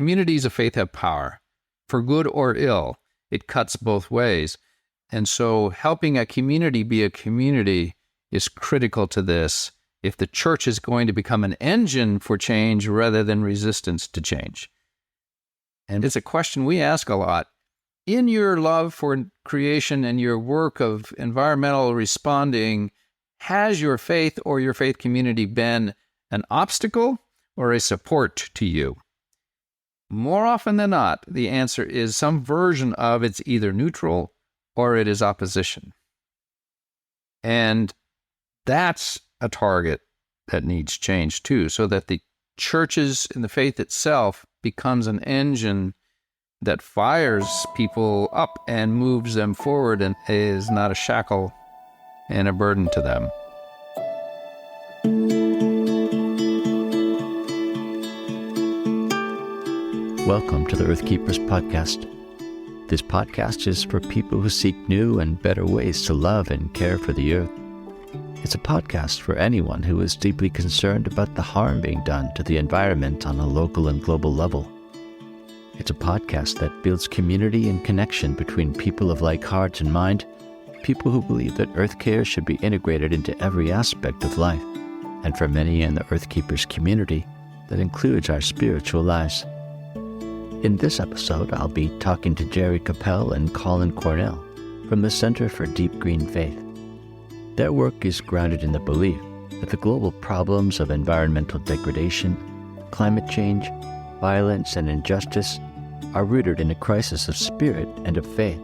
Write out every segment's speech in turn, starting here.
Communities of faith have power, for good or ill. It cuts both ways. And so helping a community be a community is critical to this if the church is going to become an engine for change rather than resistance to change. And it's a question we ask a lot. In your love for creation and your work of environmental responding, has your faith or your faith community been an obstacle or a support to you? More often than not, the answer is some version of it's either neutral or it is opposition. And that's a target that needs change too, so that the churches and the faith itself becomes an engine that fires people up and moves them forward and is not a shackle and a burden to them. Welcome to the Earth Keepers podcast. This podcast is for people who seek new and better ways to love and care for the earth. It's a podcast for anyone who is deeply concerned about the harm being done to the environment on a local and global level. It's a podcast that builds community and connection between people of like heart and mind, people who believe that earth care should be integrated into every aspect of life, and for many in the Earth Keepers community, that includes our spiritual lives. In this episode, I'll be talking to Jerry Cappel and Collin Cornell from the Center for Deep Green Faith. Their work is grounded in the belief that the global problems of environmental degradation, climate change, violence, and injustice are rooted in a crisis of spirit and of faith.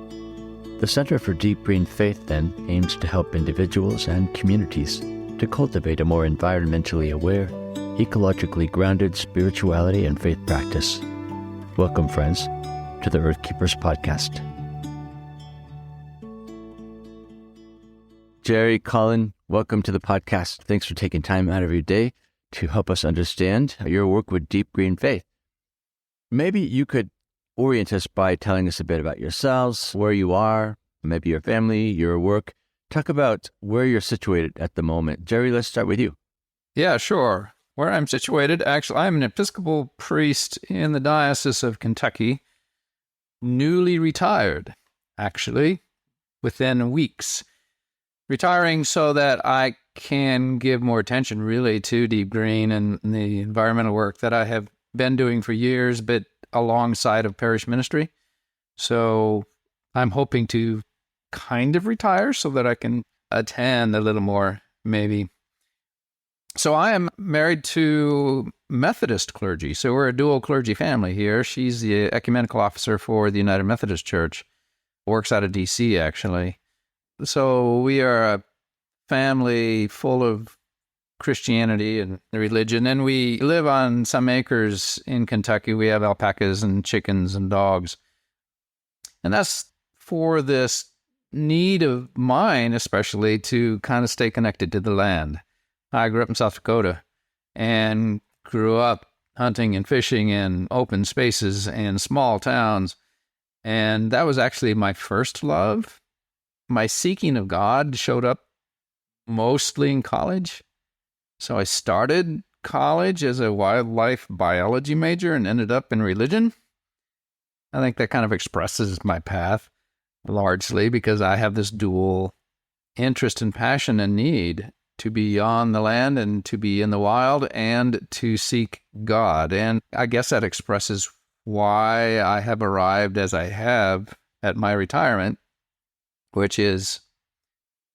The Center for Deep Green Faith then aims to help individuals and communities to cultivate a more environmentally aware, ecologically grounded spirituality and faith practice. Welcome, friends, to the Earth Keepers podcast. Jerry, Collin, welcome to the podcast. Thanks for taking time out of your day to help us understand your work with Deep Green Faith. Maybe you could orient us by telling us a bit about yourselves, where you are, maybe your family, your work. Talk about where you're situated at the moment. Jerry, let's start with you. Yeah, sure. Where I'm situated, actually, I'm an Episcopal priest in the Diocese of Kentucky, newly retired, actually, within weeks. Retiring so that I can give more attention, really, to Deep Green and the environmental work that I have been doing for years, but alongside of parish ministry. So I'm hoping to kind of retire so that I can attend a little more, maybe. So I am married to Methodist clergy. So we're a dual clergy family here. She's the ecumenical officer for the United Methodist Church, works out of D.C., actually. So we are a family full of Christianity and religion, and we live on some acres in Kentucky. We have alpacas and chickens and dogs. And that's for this need of mine, especially, to kind of stay connected to the land. I grew up in South Dakota and grew up hunting and fishing in open spaces and small towns. And that was actually my first love. My seeking of God showed up mostly in college. So I started college as a wildlife biology major and ended up in religion. I think that kind of expresses my path largely because I have this dual interest and passion and need to be on the land and to be in the wild and to seek God. And I guess that expresses why I have arrived as I have at my retirement, which is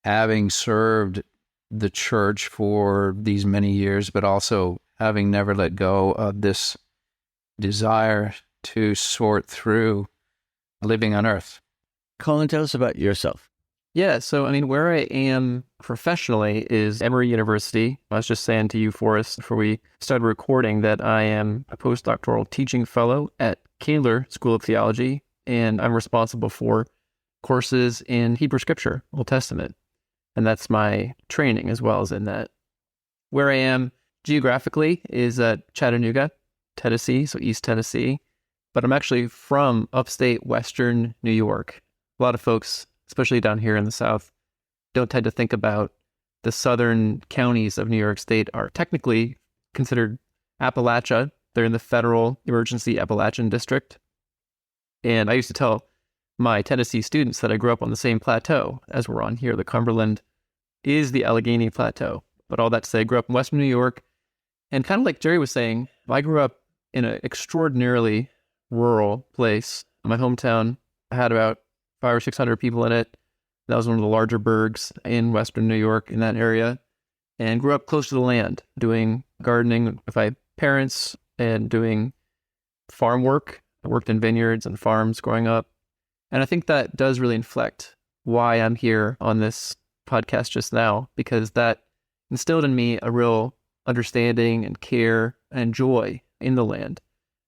having served the church for these many years, but also having never let go of this desire to sort through living on earth. Collin, tell us about yourself. Yeah, so where I am professionally is Emory University. I was just saying to you, Forrest, before we started recording, that I am a postdoctoral teaching fellow at Kaler School of Theology, and I'm responsible for courses in Hebrew Scripture, Old Testament. And that's my training as well as in that. Where I am geographically is Chattanooga, Tennessee, so East Tennessee. But I'm actually from upstate Western New York. A lot of folks, especially down here in the South, don't tend to think about the southern counties of New York State are technically considered Appalachia, They're in the Federal Emergency Appalachian District. And I used to tell my Tennessee students that I grew up on the same plateau as we're on here. The Cumberland is the Allegheny Plateau. But all that to say, I grew up in Western New York. And kind of like Jerry was saying, I grew up in an extraordinarily rural place. My hometown had about 500 or 600 people in it. That was one of the larger burgs in Western New York in that area. And grew up close to the land, doing gardening with my parents and doing farm work. I worked in vineyards and farms growing up. And I think that does really inflect why I'm here on this podcast just now, because that instilled in me a real understanding and care and joy in the land.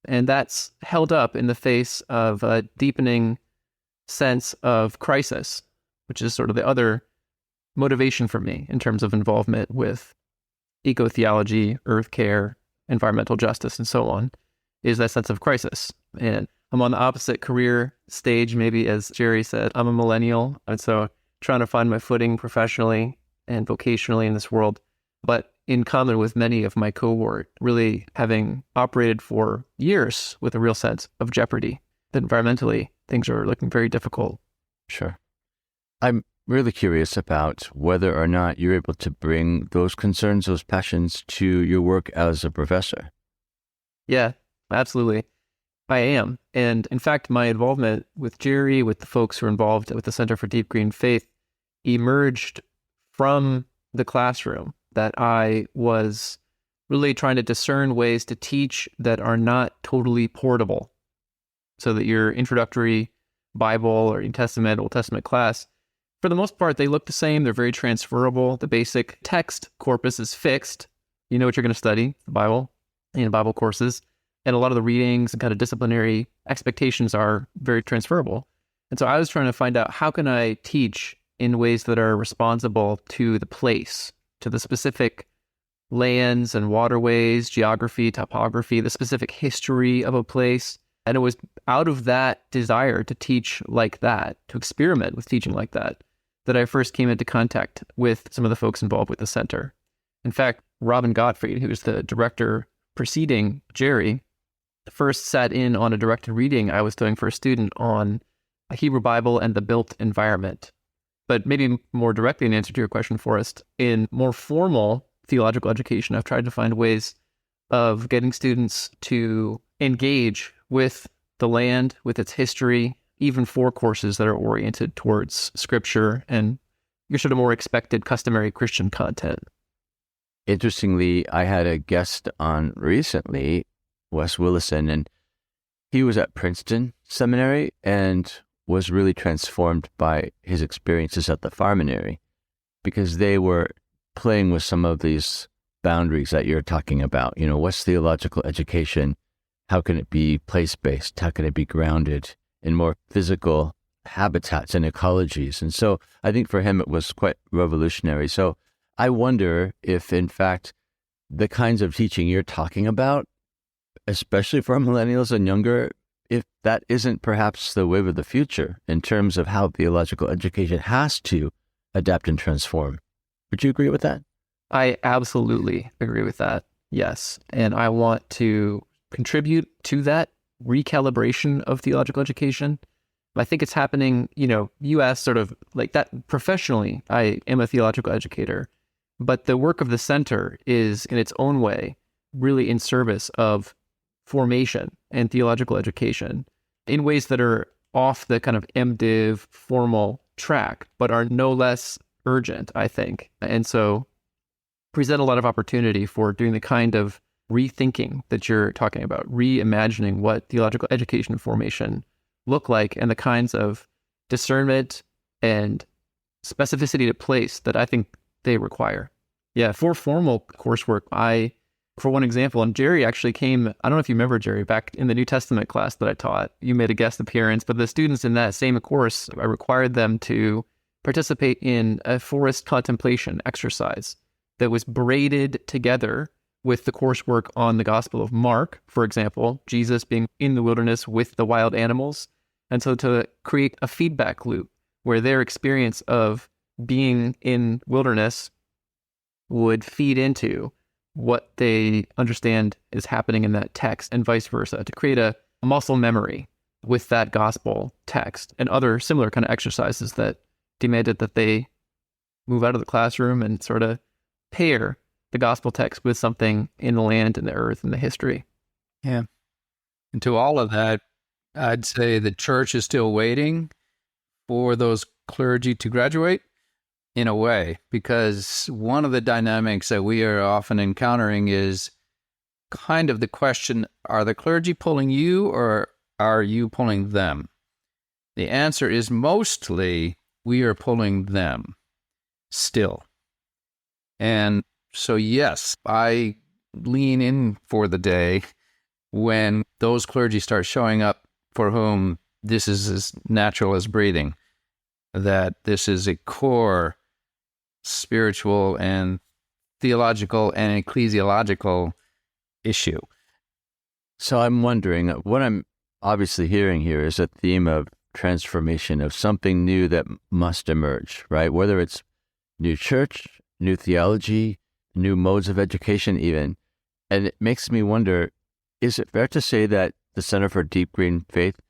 And that's held up in the face of a deepening sense of crisis, which is sort of the other motivation for me in terms of involvement with ecotheology, earth care, environmental justice, and so on, is that sense of crisis. And I'm on the opposite career stage, maybe, as Jerry said. I'm a millennial, and so trying to find my footing professionally and vocationally in this world, but in common with many of my cohort, really having operated for years with a real sense of jeopardy, that environmentally things are looking very difficult. Sure. I'm really curious about whether or not you're able to bring those concerns, those passions to your work as a professor. Yeah, absolutely. I am. And in fact, my involvement with Jerry, with the folks who are involved with the Center for Deep Green Faith, emerged from the classroom, that I was really trying to discern ways to teach that are not totally portable. So that your introductory Bible or New Testament, Old Testament class, for the most part, they look the same. They're very transferable. The basic text corpus is fixed. You know what you're going to study, the Bible, in Bible courses. And a lot of the readings and kind of disciplinary expectations are very transferable. And so I was trying to find out, how can I teach in ways that are responsible to the place, to the specific lands and waterways, geography, topography, the specific history of a place. And it was out of that desire to teach like that, to experiment with teaching like that I first came into contact with some of the folks involved with the center. In fact, Robin Gottfried, who was the director preceding Jerry, first sat in on a directed reading I was doing for a student on a Hebrew Bible and the built environment. But maybe more directly in answer to your question, Forrest, in more formal theological education, I've tried to find ways of getting students to engage with the land, with its history, even for courses that are oriented towards scripture and your sort of more expected, customary Christian content. Interestingly, I had a guest on recently, Wes Willison, and he was at Princeton Seminary and was really transformed by his experiences at the Farminary, because they were playing with some of these boundaries that you're talking about. You know, what's theological education? How can it be place-based? How can it be grounded in more physical habitats and ecologies? And so I think for him it was quite revolutionary. So I wonder if, in fact, the kinds of teaching you're talking about, especially for millennials and younger, if that isn't perhaps the wave of the future in terms of how theological education has to adapt and transform. Would you agree with that? I absolutely agree with that. Yes. And I want to contribute to that recalibration of theological education. I think it's happening, you asked sort of like that professionally. I am a theological educator, but the work of the center is in its own way really in service of formation and theological education in ways that are off the kind of MDiv formal track, but are no less urgent, I think. And so present a lot of opportunity for doing the kind of rethinking that you're talking about, reimagining what theological education and formation look like, and the kinds of discernment and specificity to place that I think they require. Yeah, for formal coursework, for one example, and Jerry actually came, I don't know if you remember, Jerry, back in the New Testament class that I taught, you made a guest appearance, but the students in that same course, I required them to participate in a Forrest contemplation exercise that was braided together with the coursework on the Gospel of Mark, for example, Jesus being in the wilderness with the wild animals. And so to create a feedback loop where their experience of being in wilderness would feed into what they understand is happening in that text and vice versa, to create a muscle memory with that gospel text and other similar kind of exercises that demanded that they move out of the classroom and sort of pair the gospel text with something in the land and the earth and the history. Yeah. And to all of that, I'd say the church is still waiting for those clergy to graduate in a way, because one of the dynamics that we are often encountering is kind of the question, are the clergy pulling you or are you pulling them? The answer is mostly we are pulling them still. And so, yes, I lean in for the day when those clergy start showing up for whom this is as natural as breathing, that this is a core spiritual and theological and ecclesiological issue. So I'm wondering, what I'm obviously hearing here is a theme of transformation, of something new that must emerge, right? Whether it's new church, new theology, new modes of education even. And it makes me wonder, is it fair to say that the Center for Deep Green Faith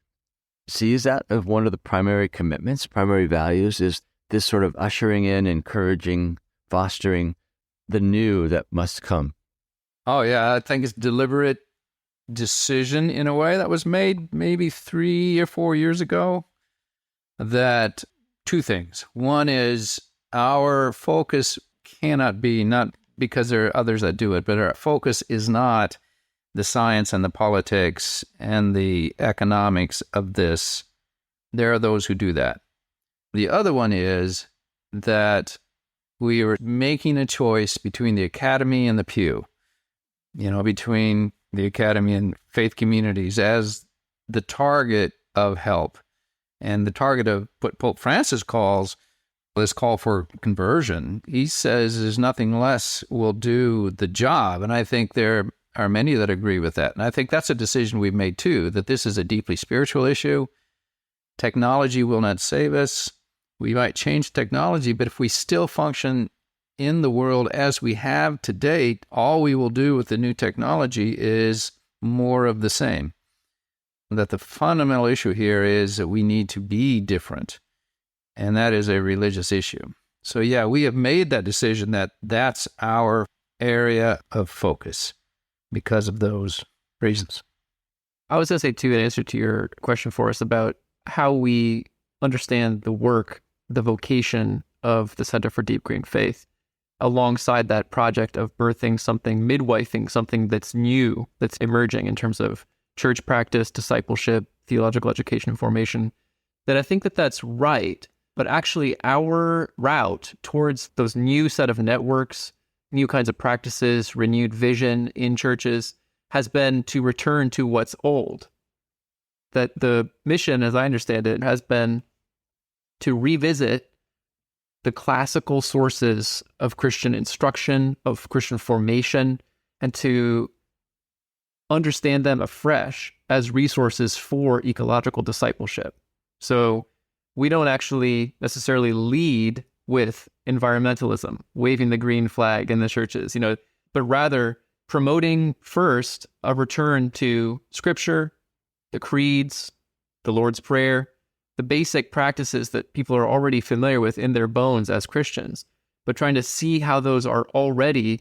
sees that as one of the primary commitments, primary values, is this sort of ushering in, encouraging, fostering the new that must come? Oh, yeah, I think it's deliberate decision in a way that was made maybe 3 or 4 years ago, that two things. One is our focus cannot be, not because there are others that do it, but our focus is not the science and the politics and the economics of this. There are those who do that. The other one is that we are making a choice between the academy and the pew, between the academy and faith communities as the target of help and the target of what Pope Francis calls this call for conversion. He says there's nothing less will do the job. And I think there are many that agree with that. And I think that's a decision we've made too, that this is a deeply spiritual issue. Technology will not save us. We might change technology, but if we still function in the world as we have to date, all we will do with the new technology is more of the same. That the fundamental issue here is that we need to be different, and that is a religious issue. So yeah, we have made that decision that that's our area of focus because of those reasons. I was going to say, too, in answer to your question, Forrest, about how we understand the work, the vocation of the Center for Deep Green Faith, alongside that project of birthing something, midwifing something that's new, that's emerging in terms of church practice, discipleship, theological education and formation, that I think that that's right. But actually our route towards those new set of networks, new kinds of practices, renewed vision in churches has been to return to what's old. That the mission, as I understand it, has been to revisit the classical sources of Christian instruction, of Christian formation, and to understand them afresh as resources for ecological discipleship. So we don't actually necessarily lead with environmentalism, waving the green flag in the churches, but rather promoting first a return to Scripture, the creeds, the Lord's Prayer, the basic practices that people are already familiar with in their bones as Christians, but trying to see how those are already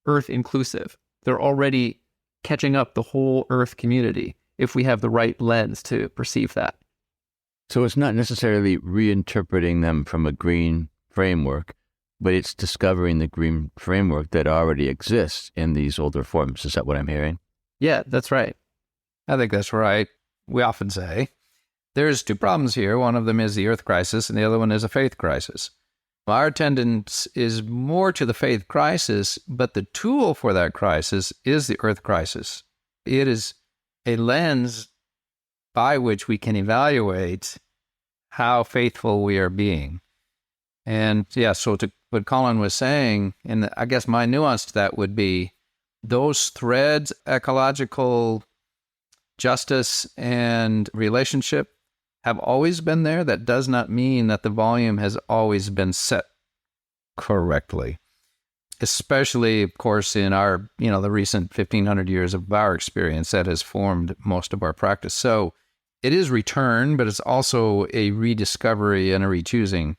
earth inclusive. They're already catching up the whole earth community if we have the right lens to perceive that. So it's not necessarily reinterpreting them from a green framework, but it's discovering the green framework that already exists in these older forms. Is that what I'm hearing? Yeah, that's right. I think that's right. We often say there's two problems here. One of them is the earth crisis, and the other one is a faith crisis. Our attendance is more to the faith crisis, but the tool for that crisis is the earth crisis. It is a lens by which we can evaluate how faithful we are being. And yeah, so to what Collin was saying, and I guess my nuance to that would be those threads, ecological justice and relationship, have always been there. That does not mean that the volume has always been set correctly. especially, of course, in our, the recent 1,500 years of our experience that has formed most of our practice. So it is return, but it's also a rediscovery and a rechoosing,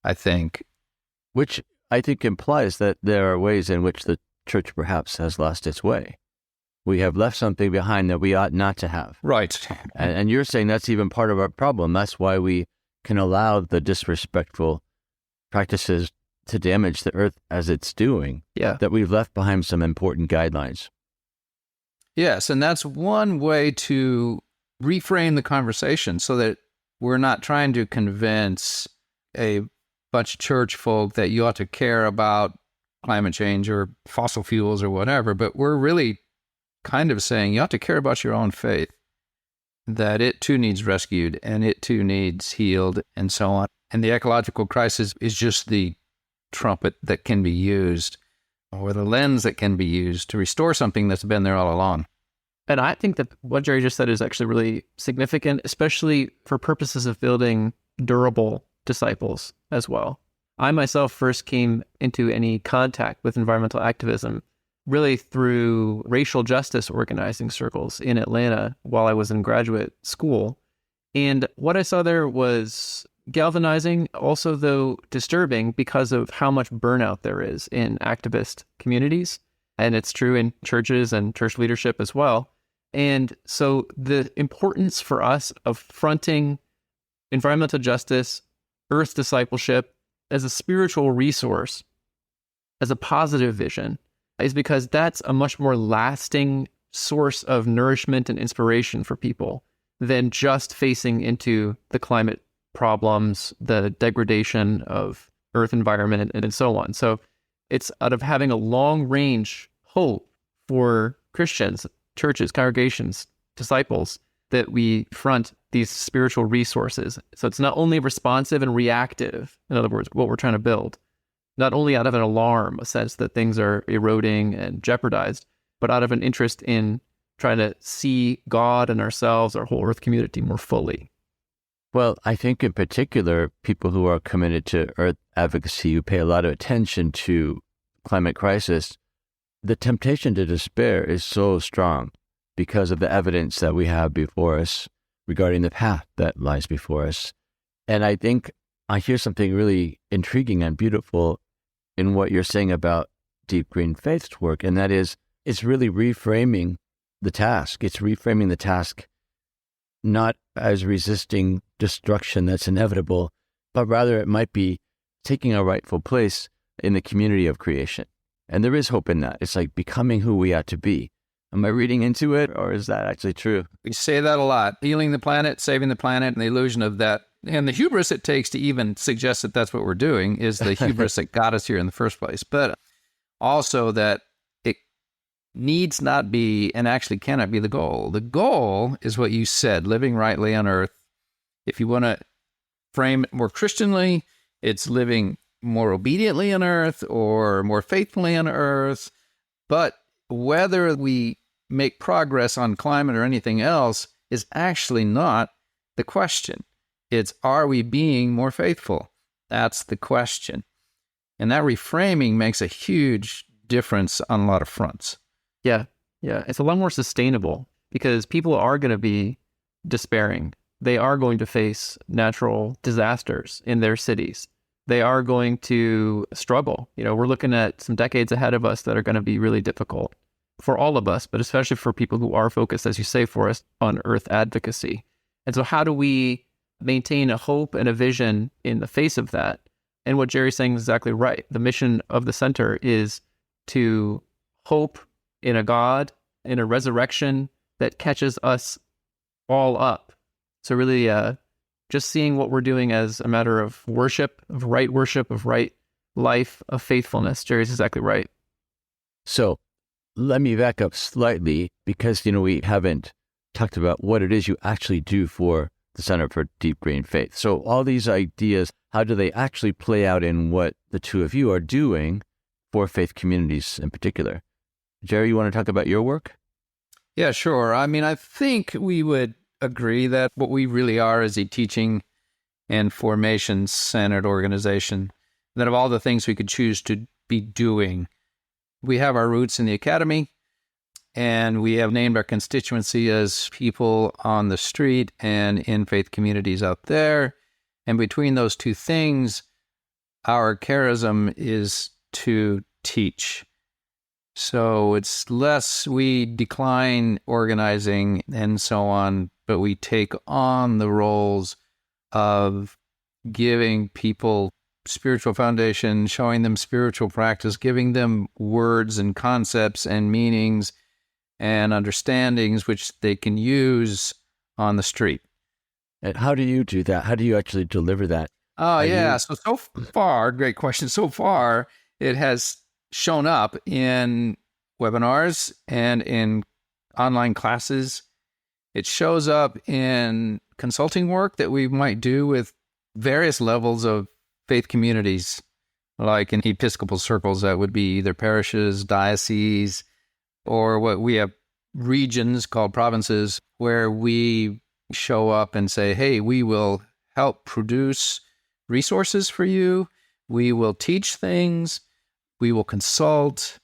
I think. Which I think implies that there are ways in which the church perhaps has lost its way. We have left something behind that we ought not to have. Right. And you're saying that's even part of our problem. That's why we can allow the disrespectful practices to damage the earth as it's doing. Yeah. That we've left behind some important guidelines. Yes, and that's one way to reframe the conversation so that we're not trying to convince a bunch of church folk that you ought to care about climate change or fossil fuels or whatever, but we're really kind of saying you ought to care about your own faith, that it too needs rescued and it too needs healed and so on. And the ecological crisis is just the trumpet that can be used, or the lens that can be used to restore something that's been there all along. And I think that what Jerry just said is actually really significant, especially for purposes of building durable disciples as well. I myself first came into any contact with environmental activism really through racial justice organizing circles in Atlanta while I was in graduate school. And what I saw there was galvanizing, also though disturbing because of how much burnout there is in activist communities. And it's true in churches and church leadership as well. And so the importance for us of fronting environmental justice, earth discipleship as a spiritual resource, as a positive vision, is because that's a much more lasting source of nourishment and inspiration for people than just facing into the climate problems, the degradation of earth environment, and so on. So it's out of having a long-range hope for Christians, churches, congregations, disciples, that we front these spiritual resources. So it's not only responsive and reactive, in other words, what we're trying to build, not only out of an alarm, a sense that things are eroding and jeopardized, but out of an interest in trying to see God and ourselves, our whole earth community, more fully. Well, I think in particular, people who are committed to earth advocacy, who pay a lot of attention to climate crisis, the temptation to despair is so strong because of the evidence that we have before us regarding the path that lies before us. And I think I hear something really intriguing and beautiful in what you're saying about Deep Green Faith's work, and that is, it's really reframing the task. It's reframing the task not as resisting destruction that's inevitable, but rather it might be taking a rightful place in the community of creation. And there is hope in that. It's like becoming who we ought to be. Am I reading into it, or is that actually true? We say that a lot. Healing the planet, saving the planet, and the illusion of that. And the hubris it takes to even suggest that that's what we're doing is the hubris that got us here in the first place. But also that it needs not be, and actually cannot be, the goal. The goal is what you said, living rightly on earth. If you want to frame it more Christianly, it's living more obediently on earth or more faithfully on earth. But whether we make progress on climate or anything else is actually not the question. It's, are we being more faithful? That's the question. And that reframing makes a huge difference on a lot of fronts. Yeah. It's a lot more sustainable because people are going to be despairing. They are going to face natural disasters in their cities. They are going to struggle. We're looking at some decades ahead of us that are going to be really difficult for all of us, but especially for people who are focused, as you say, Forrest, on earth advocacy. And so how do we maintain a hope and a vision in the face of that? And what Jerry's saying is exactly right. The mission of the center is to hope in a God, in a resurrection that catches us all up. So really just seeing what we're doing as a matter of worship, of right life, of faithfulness. Jerry's exactly right. So let me back up slightly because, we haven't talked about what it is you actually do for the Center for Deep Green Faith. So all these ideas, how do they actually play out in what the two of you are doing for faith communities in particular? Jerry, you want to talk about your work? Yeah, sure. I think we would agree that what we really are is a teaching and formation-centered organization, that of all the things we could choose to be doing. We have our roots in the academy, and we have named our constituency as people on the street and in faith communities out there. And between those two things, our charism is to teach. So it's less we decline organizing and so on, but we take on the roles of giving people spiritual foundation, showing them spiritual practice, giving them words and concepts and meanings and understandings which they can use on the street. And how do you do that? How do you actually deliver that? Oh, yeah. So far, great question. So far, it has shown up in webinars and in online classes. It shows up in consulting work that we might do with various levels of faith communities, like in Episcopal circles, that would be either parishes, dioceses, or what we have regions called provinces, where we show up and say, hey, we will help produce resources for you. We will teach things. We will consult.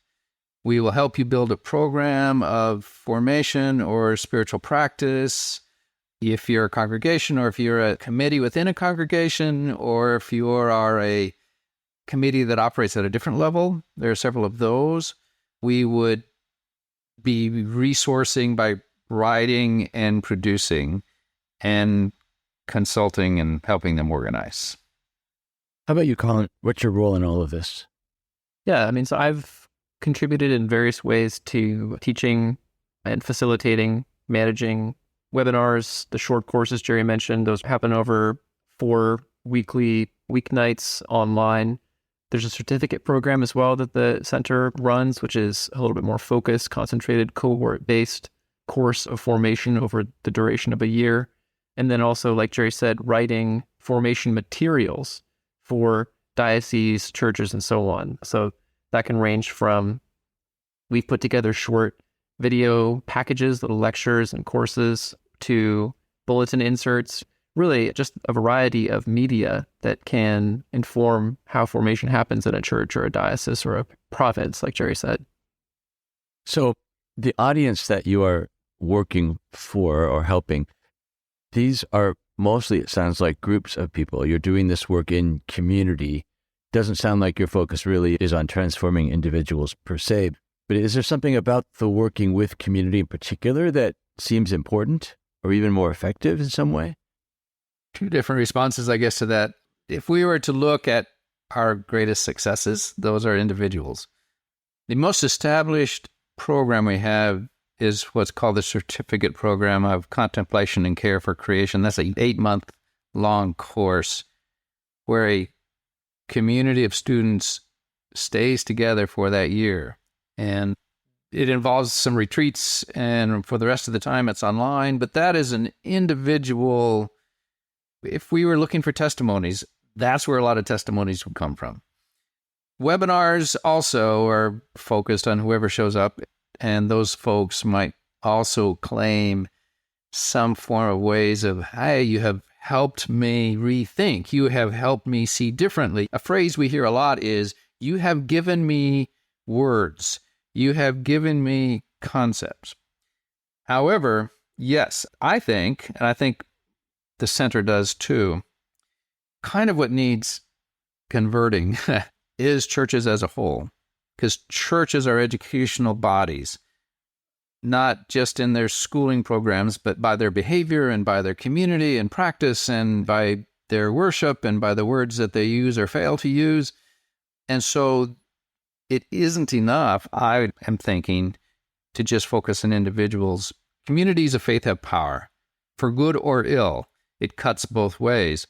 We will help you build a program of formation or spiritual practice. If you're a congregation, or if you're a committee within a congregation, or if you are a committee that operates at a different level, there are several of those. We would be resourcing by writing and producing and consulting and helping them organize. How about you, Collin? What's your role in all of this? Yeah, I mean, so I've contributed in various ways to teaching and facilitating, managing webinars, the short courses Jerry mentioned. Those happen over 4 weekly weeknights online. There's a certificate program as well that the center runs, which is a little bit more focused, concentrated, cohort-based course of formation over the duration of a year. And then also, like Jerry said, writing formation materials for dioceses, churches, and so on. So that can range from, we've put together short video packages, little lectures and courses, to bulletin inserts, really just a variety of media that can inform how formation happens in a church or a diocese or a province, like Jerry said. So the audience that you are working for or helping, these are mostly, it sounds like, groups of people. You're doing this work in community. Doesn't sound like your focus really is on transforming individuals per se, but is there something about the working with community in particular that seems important or even more effective in some way? 2 different responses, I guess, to that. If we were to look at our greatest successes, those are individuals. The most established program we have is what's called the Certificate Program of Contemplation and Care for Creation. That's an 8-month-long course where a community of students stays together for that year. And it involves some retreats, and for the rest of the time it's online. But that is an individual. If we were looking for testimonies, that's where a lot of testimonies would come from. Webinars also are focused on whoever shows up, and those folks might also claim some form of ways of, hey, you have helped me rethink. You have helped me see differently. A phrase we hear a lot is, you have given me words. You have given me concepts. However, yes, I think, and I think the center does too, kind of what needs converting is churches as a whole, because churches are educational bodies, not just in their schooling programs, but by their behavior and by their community and practice and by their worship and by the words that they use or fail to use. And so it isn't enough, I am thinking, to just focus on individuals. Communities of faith have power, for good or ill. It cuts both ways.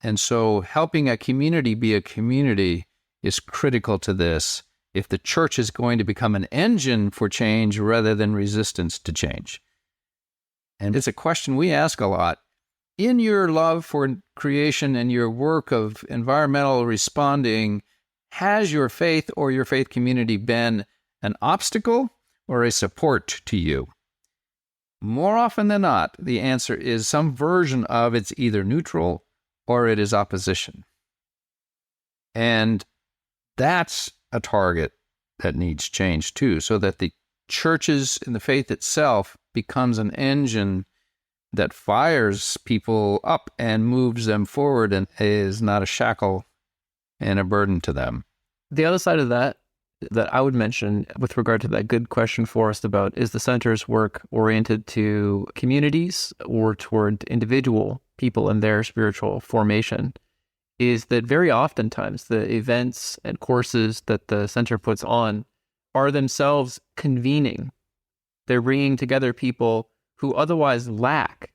And so helping a community be a community is critical to this if the church is going to become an engine for change rather than resistance to change. And it's a question we ask a lot. In your love for creation and your work of environmental responding, has your faith or your faith community been an obstacle or a support to you? More often than not, the answer is some version of it's either neutral or it is opposition. And that's a target that needs change too, so that the churches and the faith itself becomes an engine that fires people up and moves them forward and is not a shackle and a burden to them. The other side of that I would mention with regard to that good question, Forrest, about is the center's work oriented to communities or toward individual people and their spiritual formation, is that very oftentimes the events and courses that the center puts on are themselves convening. They're bringing together people who otherwise lack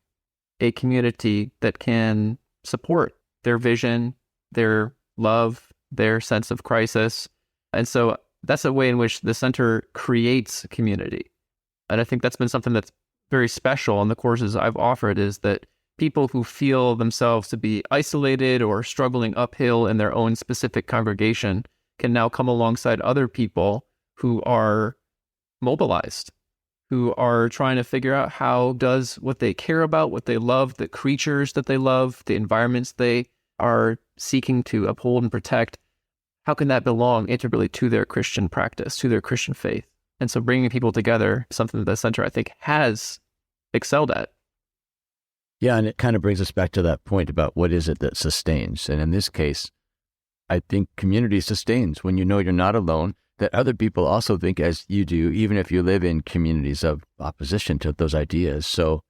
a community that can support their vision, their love, their sense of crisis. And so that's a way in which the center creates community. And I think that's been something that's very special in the courses I've offered, is that people who feel themselves to be isolated or struggling uphill in their own specific congregation can now come alongside other people who are mobilized, who are trying to figure out how does what they care about, what they love, the creatures that they love, the environments they are seeking to uphold and protect, how can that belong integrally to their Christian practice, to their Christian faith? And so bringing people together, something that the center, I think, has excelled at. Yeah, and it kind of brings us back to that point about what is it that sustains. And in this case, I think community sustains when you know you're not alone, that other people also think as you do, even if you live in communities of opposition to those ideas. So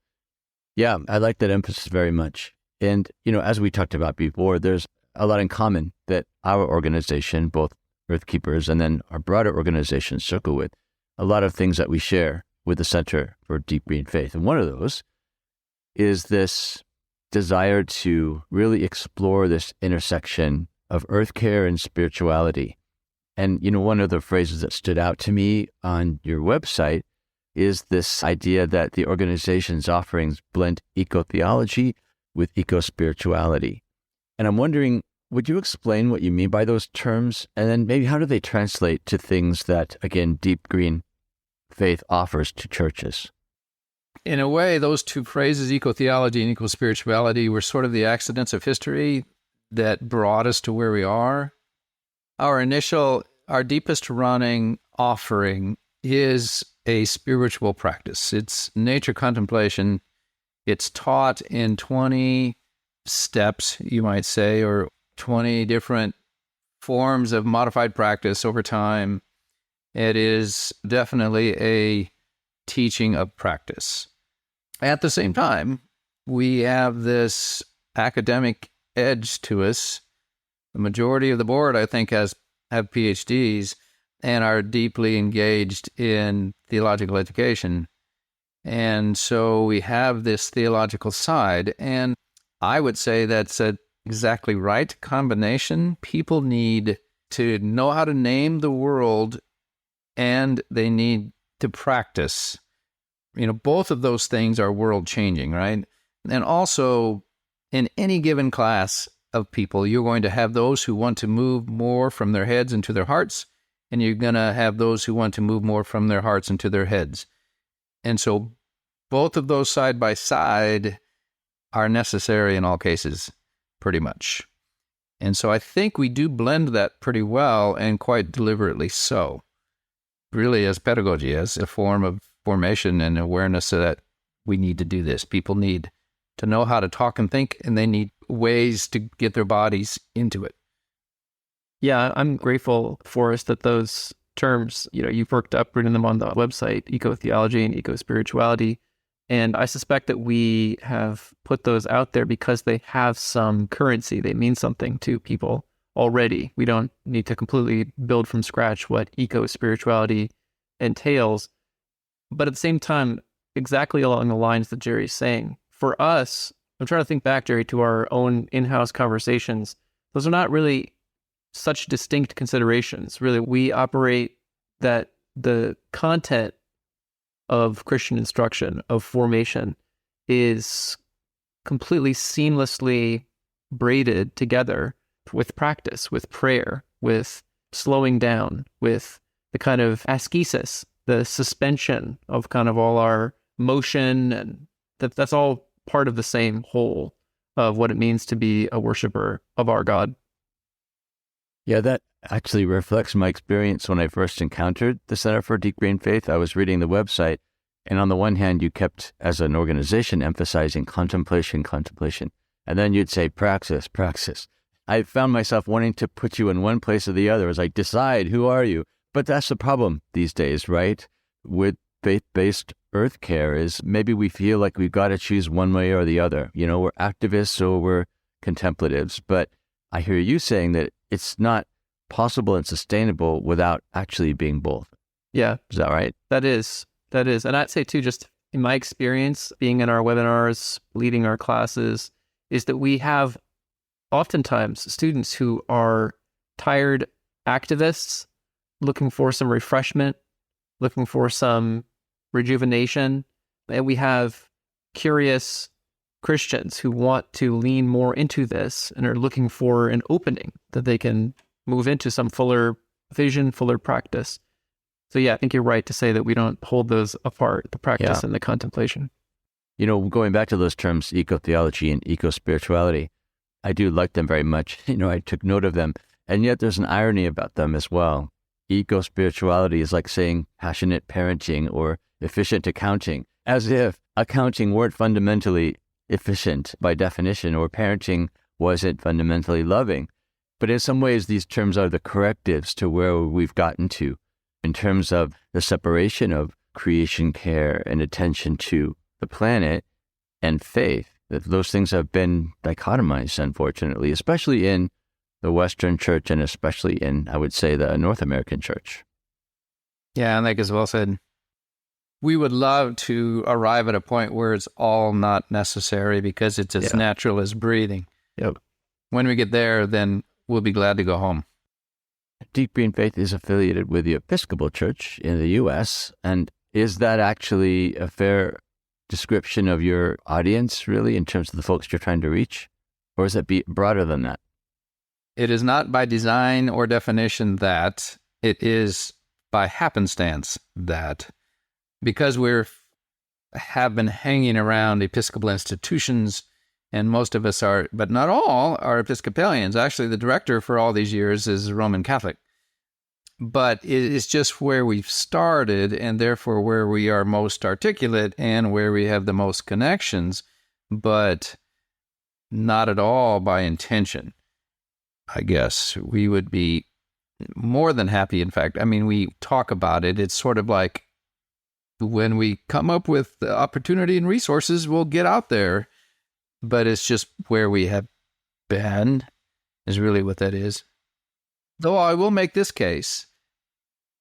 yeah, I like that emphasis very much. And, as we talked about before, there's a lot in common that our organization, both Earthkeepers and then our broader organization, Circle With, a lot of things that we share with the Center for Deep Green Faith. And one of those is this desire to really explore this intersection of earth care and spirituality. And, one of the phrases that stood out to me on your website is this idea that the organization's offerings blend ecotheology with ecospirituality. And I'm wondering, would you explain what you mean by those terms? And then maybe how do they translate to things that, again, Deep Green Faith offers to churches? In a way, those two phrases, ecotheology and ecospirituality, were sort of the accidents of history that brought us to where we are. Our deepest running offering is a spiritual practice. It's nature contemplation. It's taught in 20 steps, you might say, or 20 different forms of modified practice over time. It is definitely a teaching of practice. At the same time, we have this academic edge to us. The majority of the board, I think, have PhDs and are deeply engaged in theological education. And so we have this theological side, and I would say that's an exactly right combination. People need to know how to name the world, and they need to practice. Both of those things are world-changing, right? And also, in any given class of people, you're going to have those who want to move more from their heads into their hearts, and you're going to have those who want to move more from their hearts into their heads. And so both of those side by side are necessary in all cases, pretty much. And so I think we do blend that pretty well, and quite deliberately so. Really, as pedagogy, as a form of formation and awareness that we need to do this. People need to know how to talk and think, and they need ways to get their bodies into it. Yeah, I'm grateful, Forrest, that those terms, you've worked up, written them on the website, ecotheology and ecospirituality. And I suspect that we have put those out there because they have some currency. They mean something to people already. We don't need to completely build from scratch what eco-spirituality entails. But at the same time, exactly along the lines that Jerry's saying, for us, I'm trying to think back, Jerry, to our own in-house conversations. Those are not really such distinct considerations. Really, we operate that the content of Christian instruction, of formation, is completely seamlessly braided together with practice, with prayer, with slowing down, with the kind of ascesis, the suspension of kind of all our motion, and that's all part of the same whole of what it means to be a worshiper of our God. Yeah, that actually reflects my experience when I first encountered the Center for Deep Green Faith. I was reading the website, and on the one hand, you kept, as an organization, emphasizing contemplation, contemplation, and then you'd say praxis, praxis. I found myself wanting to put you in one place or the other. As I decide, who are you? But that's the problem these days, right? With faith-based earth care is maybe we feel like we've got to choose one way or the other. You know, we're activists or we're contemplatives. But I hear you saying that it's not possible and sustainable without actually being both. Yeah. Is that right? That is. And I'd say too, just in my experience, being in our webinars, leading our classes, is that we have oftentimes students who are tired activists looking for some refreshment, looking for some rejuvenation. And we have curious Christians who want to lean more into this and are looking for an opening that they can move into some fuller vision, fuller practice. So yeah, I think you're right to say that we don't hold those apart, the practice and the contemplation. You know, going back to those terms, ecotheology and ecospirituality, I do like them very much. You know, I took note of them. And yet there's an irony about them as well. Ecospirituality is like saying passionate parenting or efficient accounting, as if accounting weren't fundamentally efficient by definition, or parenting wasn't fundamentally loving. But in some ways, these terms are the correctives to where we've gotten to in terms of the separation of creation care and attention to the planet and faith. That those things have been dichotomized, unfortunately, especially in the Western church and especially in, I would say, the North American church. Yeah, and like as well said, we would love to arrive at a point where it's all not necessary because it's as natural as breathing. Yep. When we get there, then we'll be glad to go home. Deep Green Faith is affiliated with the Episcopal Church in the U.S., and is that actually a fair description of your audience, really, in terms of the folks you're trying to reach? Or is it broader than that? It is not by design or definition that. It is by happenstance that. Because have been hanging around Episcopal institutions, and most of us are, but not all, are Episcopalians. Actually, the director for all these years is Roman Catholic. But it is just where we've started, and therefore where we are most articulate and where we have the most connections, but not at all by intention. I guess we would be more than happy. In fact, I mean, we talk about it. It's sort of like when we come up with the opportunity and resources, we'll get out there. But it's just where we have been is really what that is. Though I will make this case,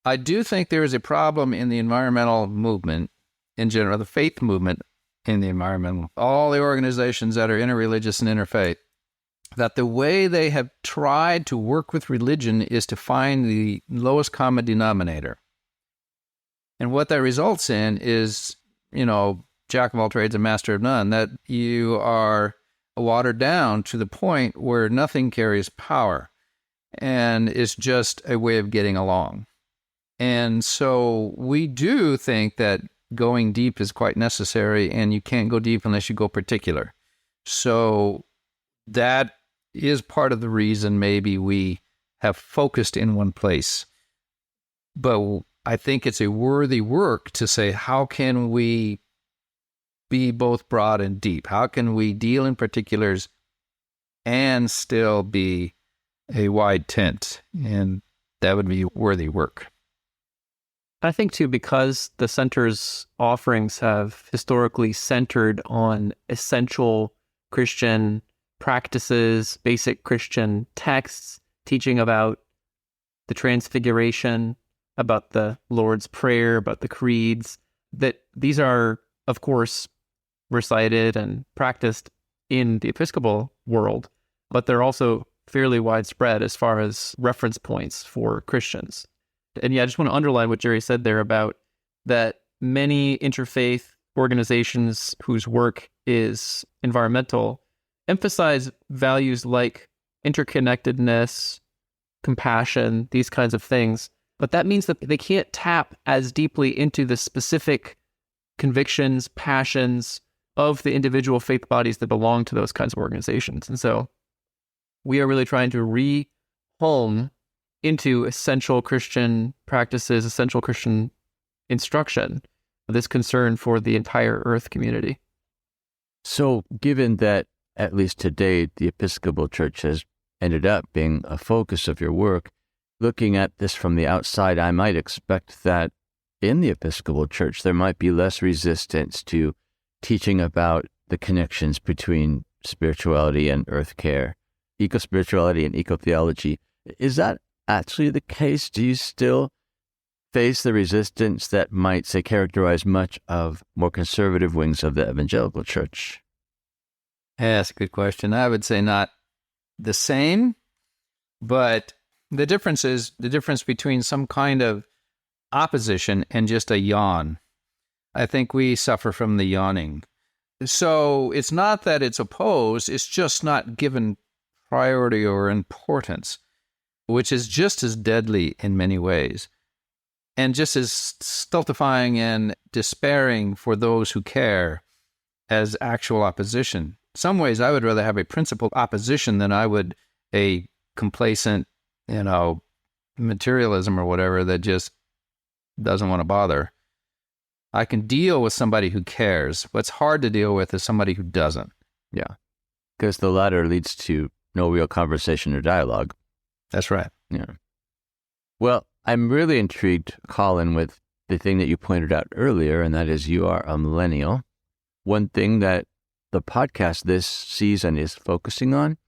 I do think there is a problem in the environmental movement in general, the faith movement in the environmental, all the organizations that are interreligious and interfaith, that the way they have tried to work with religion is to find the lowest common denominator. And what that results in is, you know, jack of all trades and master of none, that you are watered down to the point where nothing carries power and it's just a way of getting along. And so we do think that going deep is quite necessary, and you can't go deep unless you go particular. So that is part of the reason maybe we have focused in one place. But I think it's a worthy work to say, how can we be both broad and deep? How can we deal in particulars and still be a wide tent? And that would be worthy work. I think too, because the center's offerings have historically centered on essential Christian practices, basic Christian texts, teaching about the Transfiguration, about the Lord's Prayer, about the creeds, that these are, of course, recited and practiced in the Episcopal world, but they're also fairly widespread as far as reference points for Christians. And yeah, I just want to underline what Jerry said there about that many interfaith organizations whose work is environmental emphasize values like interconnectedness, compassion, these kinds of things. But that means that they can't tap as deeply into the specific convictions, passions of the individual faith bodies that belong to those kinds of organizations. And so we are really trying to home into essential Christian practices, essential Christian instruction, this concern for the entire Earth community. So given that, at least to date, the Episcopal Church has ended up being a focus of your work, looking at this from the outside, I might expect that in the Episcopal Church, there might be less resistance to teaching about the connections between spirituality and earth care, ecospirituality and ecotheology. Is that actually the case? Do you still face the resistance that might, say, characterize much of more conservative wings of the evangelical church? Yeah, that's a good question. I would say not the same, but the difference is the difference between some kind of opposition and just a yawn. I think we suffer from the yawning. So it's not that it's opposed, it's just not given priority or importance, which is just as deadly in many ways, and just as stultifying and despairing for those who care as actual opposition. In some ways, I would rather have a principled opposition than I would a complacent, materialism or whatever that just doesn't want to bother. I can deal with somebody who cares. What's hard to deal with is somebody who doesn't. Yeah, because the latter leads to no real conversation or dialogue. That's right. Yeah. Well, I'm really intrigued, Collin, with the thing that you pointed out earlier, and that is you are a millennial. One thing that the podcast this season is focusing on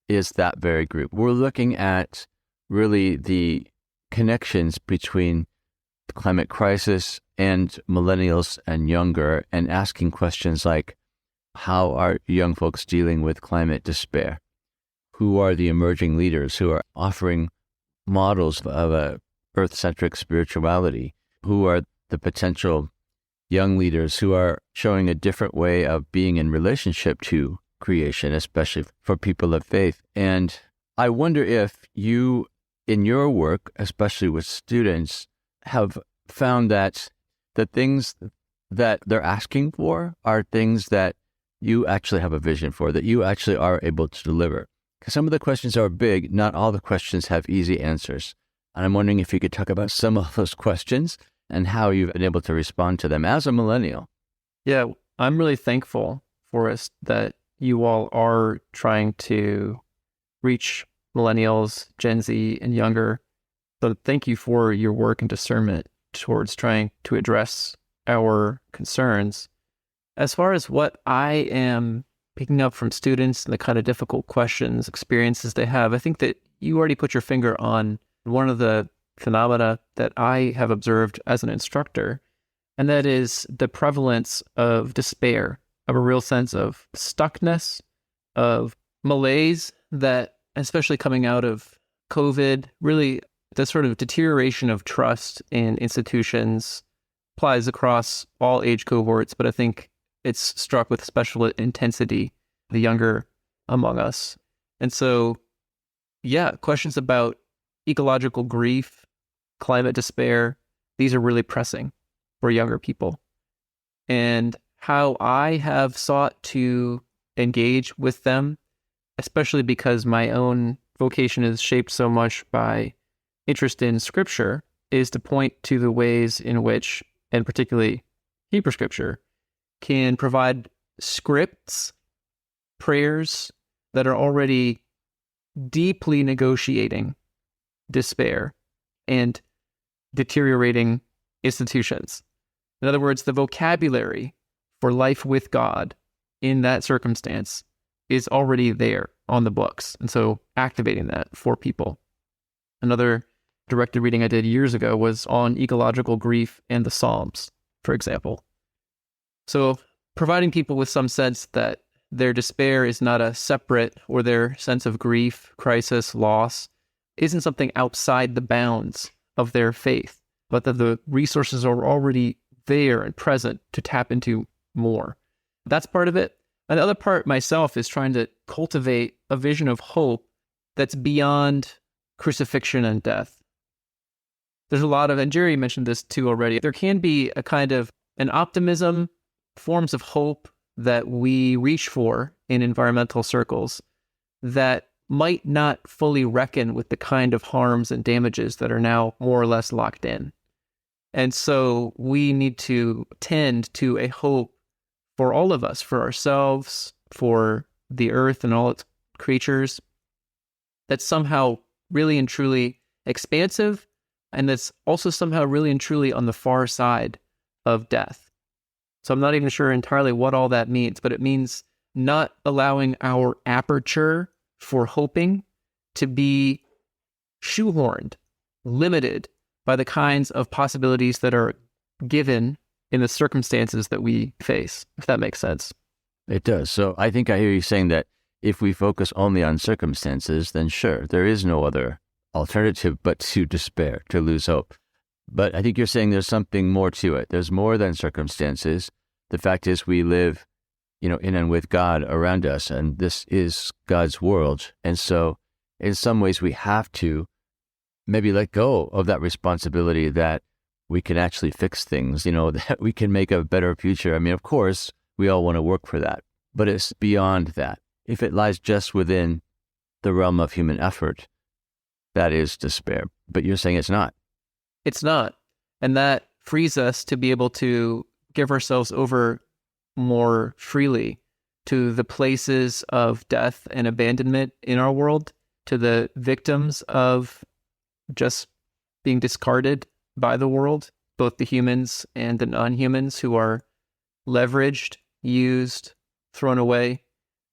is that very group. We're looking at really the connections between the climate crisis and millennials and younger, and asking questions like, how are young folks dealing with climate despair? Who are the emerging leaders who are offering models of a earth-centric spirituality? Who are the potential young leaders who are showing a different way of being in relationship to creation, especially for people of faith? And I wonder if you, in your work, especially with students, have found that the things that they're asking for are things that you actually have a vision for, that you actually are able to deliver. Because some of the questions are big, not all the questions have easy answers. And I'm wondering if you could talk about some of those questions and how you've been able to respond to them as a millennial. Yeah, I'm really thankful, Forrest, that you all are trying to reach millennials, Gen Z, and younger. So thank you for your work and discernment towards trying to address our concerns. As far as what I am picking up from students and the kind of difficult questions, experiences they have, I think that you already put your finger on one of the phenomena that I have observed as an instructor, and that is the prevalence of despair, of a real sense of stuckness, of malaise that, especially coming out of COVID, really the sort of deterioration of trust in institutions applies across all age cohorts, but I think it's struck with special intensity the younger among us. And so, yeah, questions about ecological grief, climate despair, these are really pressing for younger people. And how I have sought to engage with them, especially because my own vocation is shaped so much by interest in Scripture, is to point to the ways in which, and particularly Hebrew Scripture, can provide scripts, prayers that are already deeply negotiating despair and deteriorating institutions. In other words, the vocabulary for life with God in that circumstance is already there on the books. And so activating that for people. Another directed reading I did years ago was on ecological grief and the Psalms, for example. So providing people with some sense that their despair is not a separate, or their sense of grief, crisis, loss, isn't something outside the bounds of their faith, but that the resources are already there and present to tap into more. That's part of it. And the other part myself is trying to cultivate a vision of hope that's beyond crucifixion and death. There's a lot of, and Jerry mentioned this too already, there can be a kind of an optimism, forms of hope that we reach for in environmental circles that might not fully reckon with the kind of harms and damages that are now more or less locked in. And so we need to tend to a hope for all of us, for ourselves, for the earth and all its creatures, that's somehow really and truly expansive, and that's also somehow really and truly on the far side of death. So I'm not even sure entirely what all that means, but it means not allowing our aperture for hoping to be shoehorned, limited by the kinds of possibilities that are given in the circumstances that we face, if that makes sense. It does. So I think I hear you saying that if we focus only on circumstances, then sure, there is no other alternative but to despair, to lose hope. But I think you're saying there's something more to it. There's more than circumstances. The fact is we live, in and with God around us, and this is God's world. And so in some ways we have to maybe let go of that responsibility that we can actually fix things, that we can make a better future. I mean, of course, we all want to work for that, but it's beyond that. If it lies just within the realm of human effort, that is despair. But you're saying it's not. It's not. And that frees us to be able to give ourselves over more freely to the places of death and abandonment in our world, to the victims of just being discarded by the world, both the humans and the non-humans who are leveraged, used, thrown away.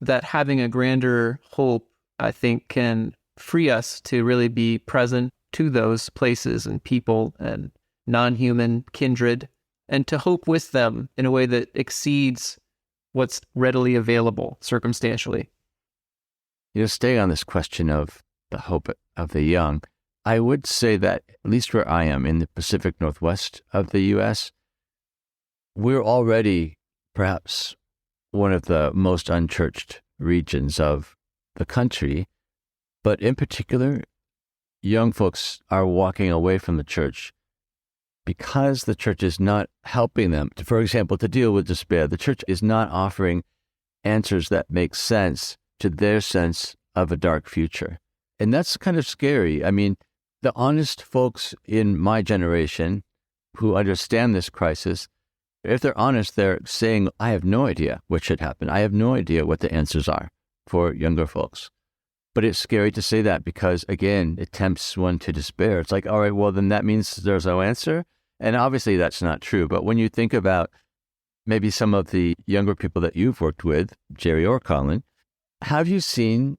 That having a grander hope, I think, can free us to really be present to those places and people and non-human kindred, and to hope with them in a way that exceeds what's readily available circumstantially. Staying on this question of the hope of the young, I would say that, at least where I am in the Pacific Northwest of the U.S., we're already perhaps one of the most unchurched regions of the country. But in particular, young folks are walking away from the church because the church is not helping them, for example, to deal with despair. The church is not offering answers that make sense to their sense of a dark future. And that's kind of scary. I mean, the honest folks in my generation who understand this crisis, if they're honest, they're saying, I have no idea what should happen. I have no idea what the answers are for younger folks. But it's scary to say that because, again, it tempts one to despair. It's like, all right, well, then that means there's no answer. And obviously that's not true. But when you think about maybe some of the younger people that you've worked with, Jerry or Collin, have you seen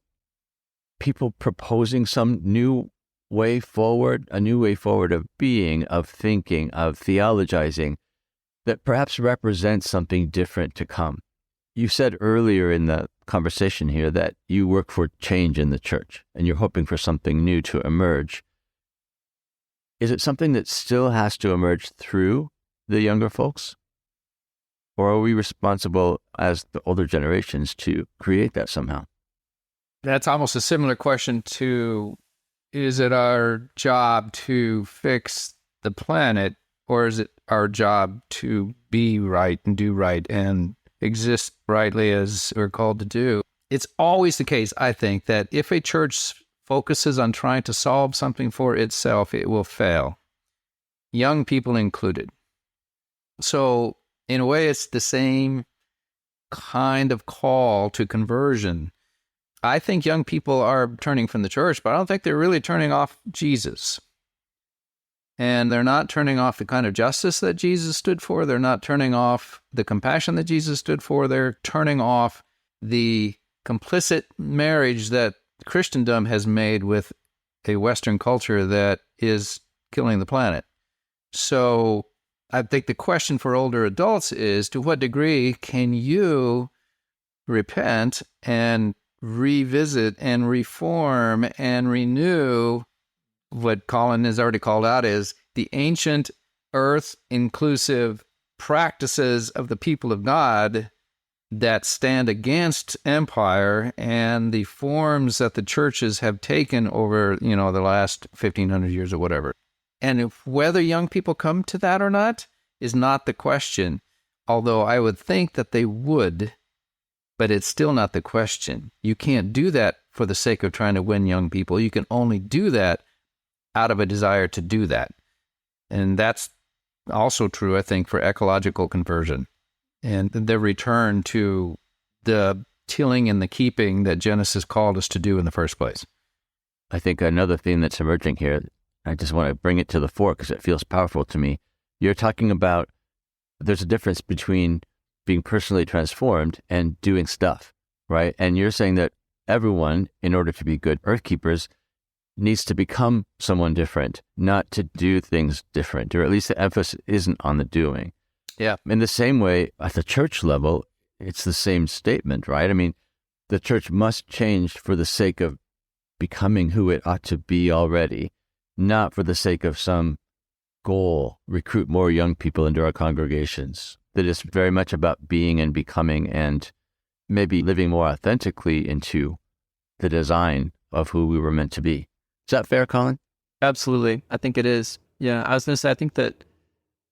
people proposing some new way forward, a new way forward of being, of thinking, of theologizing that perhaps represents something different to come? You said earlier in the conversation here that you work for change in the church and you're hoping for something new to emerge. Is it something that still has to emerge through the younger folks? Or are we responsible as the older generations to create that somehow? That's almost a similar question to, is it our job to fix the planet, or is it our job to be right and do right and exist rightly as we're called to do? It's always the case, I think, that if a church focuses on trying to solve something for itself, it will fail, young people included. So in a way, it's the same kind of call to conversion. I think young people are turning from the church, but I don't think they're really turning off Jesus. And they're not turning off the kind of justice that Jesus stood for. They're not turning off the compassion that Jesus stood for. They're turning off the complicit marriage that Christendom has made with a Western culture that is killing the planet. So I think the question for older adults is, to what degree can you repent and revisit and reform and renew what Collin has already called out is the ancient earth-inclusive practices of the people of God that stand against empire and the forms that the churches have taken over, the last 1,500 years or whatever. And if whether young people come to that or not is not the question, although I would think that they would, but it's still not the question. You can't do that for the sake of trying to win young people. You can only do that out of a desire to do that. And that's also true, I think, for ecological conversion and the return to the tilling and the keeping that Genesis called us to do in the first place. I think another theme that's emerging here, I just want to bring it to the fore because it feels powerful to me. You're talking about there's a difference between being personally transformed and doing stuff, right? And you're saying that everyone, in order to be good earth keepers, needs to become someone different, not to do things different, or at least the emphasis isn't on the doing. Yeah. In the same way, at the church level, it's the same statement, right? I mean, the church must change for the sake of becoming who it ought to be already, not for the sake of some goal, recruit more young people into our congregations. That is very much about being and becoming and maybe living more authentically into the design of who we were meant to be. Is that fair, Collin? Absolutely. I think it is. Yeah, I was going to say, I think that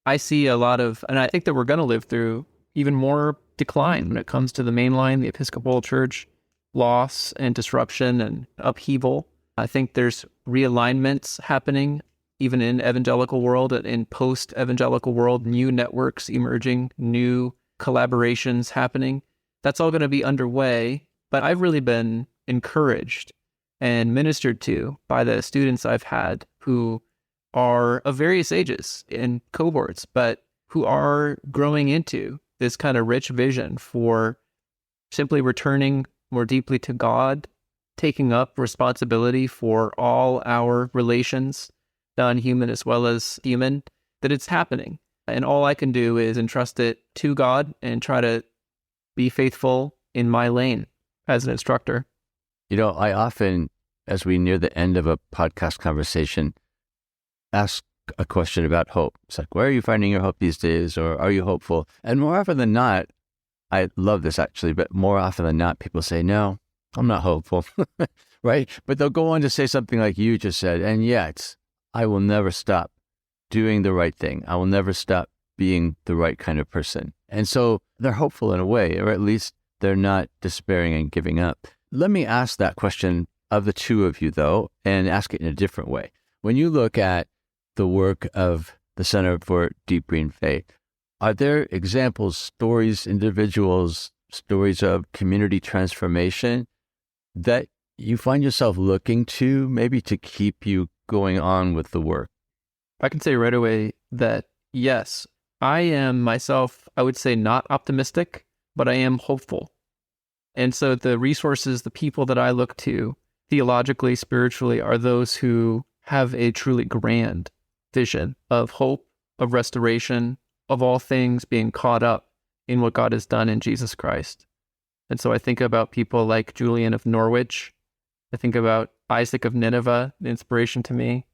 I see a lot of, and I think that we're going to live through even more decline when it comes to the mainline, the Episcopal Church, loss and disruption and upheaval. I think there's realignments happening even in evangelical world and in post-evangelical world, new networks emerging, new collaborations happening. That's all going to be underway, but I've really been encouraged and ministered to by the students I've had who are of various ages and cohorts, but who are growing into this kind of rich vision for simply returning more deeply to God, taking up responsibility for all our relations, non-human as well as human, that it's happening. And all I can do is entrust it to God and try to be faithful in my lane as an instructor. You know, I often, as we near the end of a podcast conversation, ask a question about hope. It's like, where are you finding your hope these days? Or are you hopeful? And more often than not, I love this actually, but more often than not, people say, no, I'm not hopeful, right? But they'll go on to say something like you just said, and yet I will never stop doing the right thing. I will never stop being the right kind of person. And so they're hopeful in a way, or at least they're not despairing and giving up. Let me ask that question of the two of you, though, and ask it in a different way. When you look at the work of the Center for Deep Green Faith, are there examples, stories, individuals, stories of community transformation that you find yourself looking to, maybe to keep you going on with the work? I can say right away that, yes, I am myself, I would say not optimistic, but I am hopeful. And so the resources, the people that I look to theologically, spiritually, are those who have a truly grand vision of hope, of restoration, of all things being caught up in what God has done in Jesus Christ. And so I think about people like Julian of Norwich. I think about Isaac of Nineveh, the inspiration to me.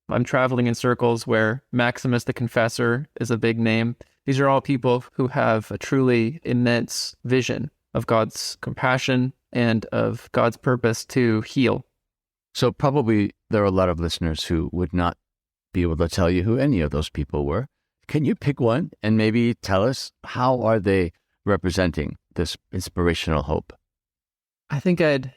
I'm traveling in circles where Maximus the Confessor is a big name. These are all people who have a truly immense vision of God's compassion and of God's purpose to heal. So probably there are a lot of listeners who would not be able to tell you who any of those people were. Can you pick one and maybe tell us how are they representing this inspirational hope? I think I'd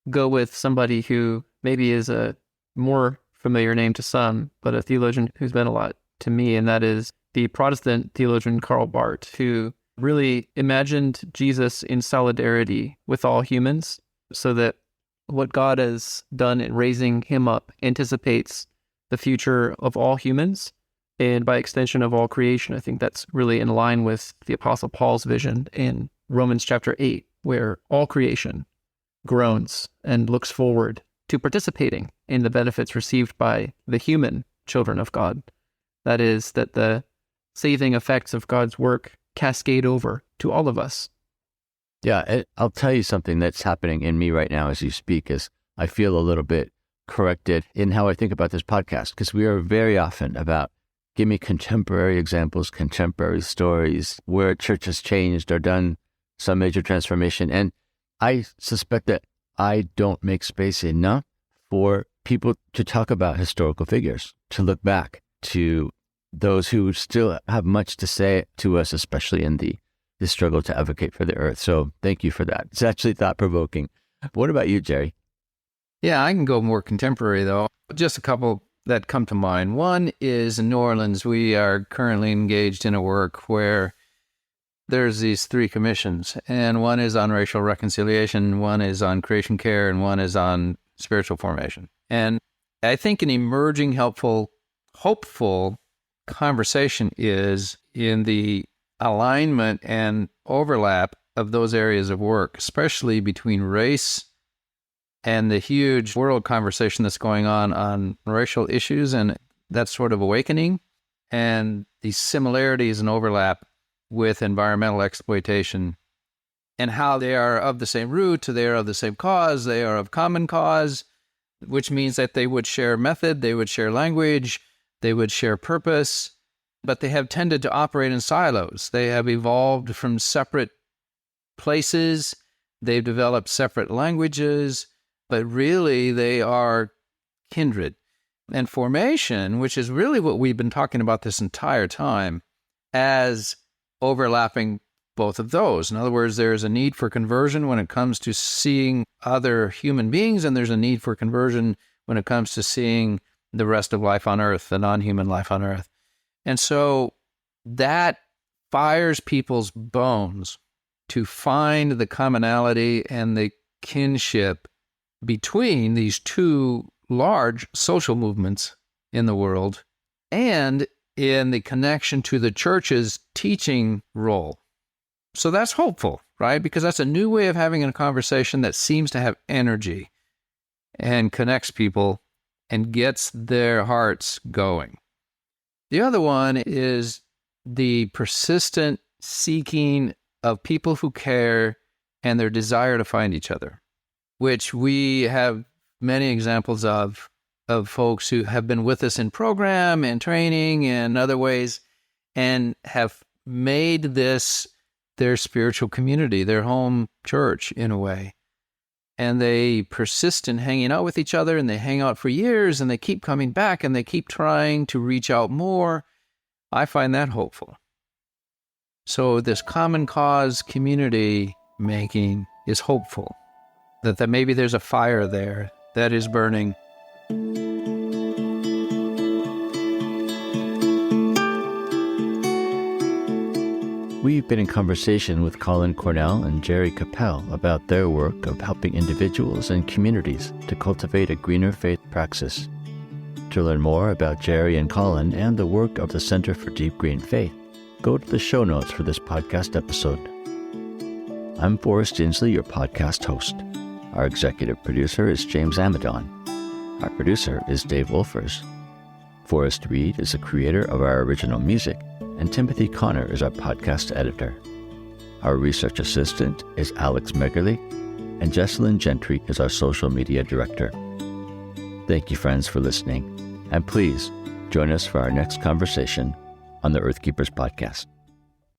go with somebody who maybe is a more familiar name to some, but a theologian who's been a lot to me, and that is the Protestant theologian Karl Barth, who really imagined Jesus in solidarity with all humans, so that what God has done in raising him up anticipates the future of all humans, and by extension of all creation. I think that's really in line with the Apostle Paul's vision in Romans chapter 8, where all creation groans and looks forward to participating in the benefits received by the human children of God. That is, that the saving effects of God's work cascade over to all of us. Yeah, I'll tell you something that's happening in me right now as you speak is I feel a little bit corrected in how I think about this podcast, because we are very often about give me contemporary examples, contemporary stories where church has changed or done some major transformation. And I suspect that I don't make space enough for people to talk about historical figures, to look back to those who still have much to say to us, especially in the struggle to advocate for the earth. So thank you for that. It's actually thought-provoking. What about you, Jerry? Yeah, I can go more contemporary, though. Just a couple that come to mind. One is in New Orleans, we are currently engaged in a work where there's these three commissions, and one is on racial reconciliation, one is on creation care, and one is on spiritual formation. And I think an emerging, helpful, hopeful conversation is in the alignment and overlap of those areas of work, especially between race and the huge world conversation that's going on racial issues and that sort of awakening, and the similarities and overlap with environmental exploitation, and how they are of the same root, they are of the same cause, they are of common cause, which means that they would share method, they would share language, they would share purpose, but they have tended to operate in silos. They have evolved from separate places, they've developed separate languages, but really they are kindred. And formation, which is really what we've been talking about this entire time, as overlapping both of those. In other words, there's a need for conversion when it comes to seeing other human beings, and there's a need for conversion when it comes to seeing the rest of life on earth, the non-human life on earth. And so that fires people's bones to find the commonality and the kinship between these two large social movements in the world and in the connection to the church's teaching role. So that's hopeful, right? Because that's a new way of having a conversation that seems to have energy and connects people and gets their hearts going. The other one is the persistent seeking of people who care and their desire to find each other, which we have many examples of folks who have been with us in program and training and other ways and have made this their spiritual community, their home church in a way. And they persist in hanging out with each other, and they hang out for years, and they keep coming back, and they keep trying to reach out more. I find that hopeful. So this common cause community making is hopeful, that maybe there's a fire there that is burning. We've been in conversation with Collin Cornell and Jerry Cappel about their work of helping individuals and communities to cultivate a greener faith praxis. To learn more about Jerry and Collin and the work of the Center for Deep Green Faith, go to the show notes for this podcast episode. I'm Forrest Inslee, your podcast host. Our executive producer is James Amadon. Our producer is Dave Wolfers. Forrest Reed is the creator of our original music, and Timothy Connor is our podcast editor. Our research assistant is Alex Megerly, and Jessalyn Gentry is our social media director. Thank you, friends, for listening, and please join us for our next conversation on the Earthkeepers podcast.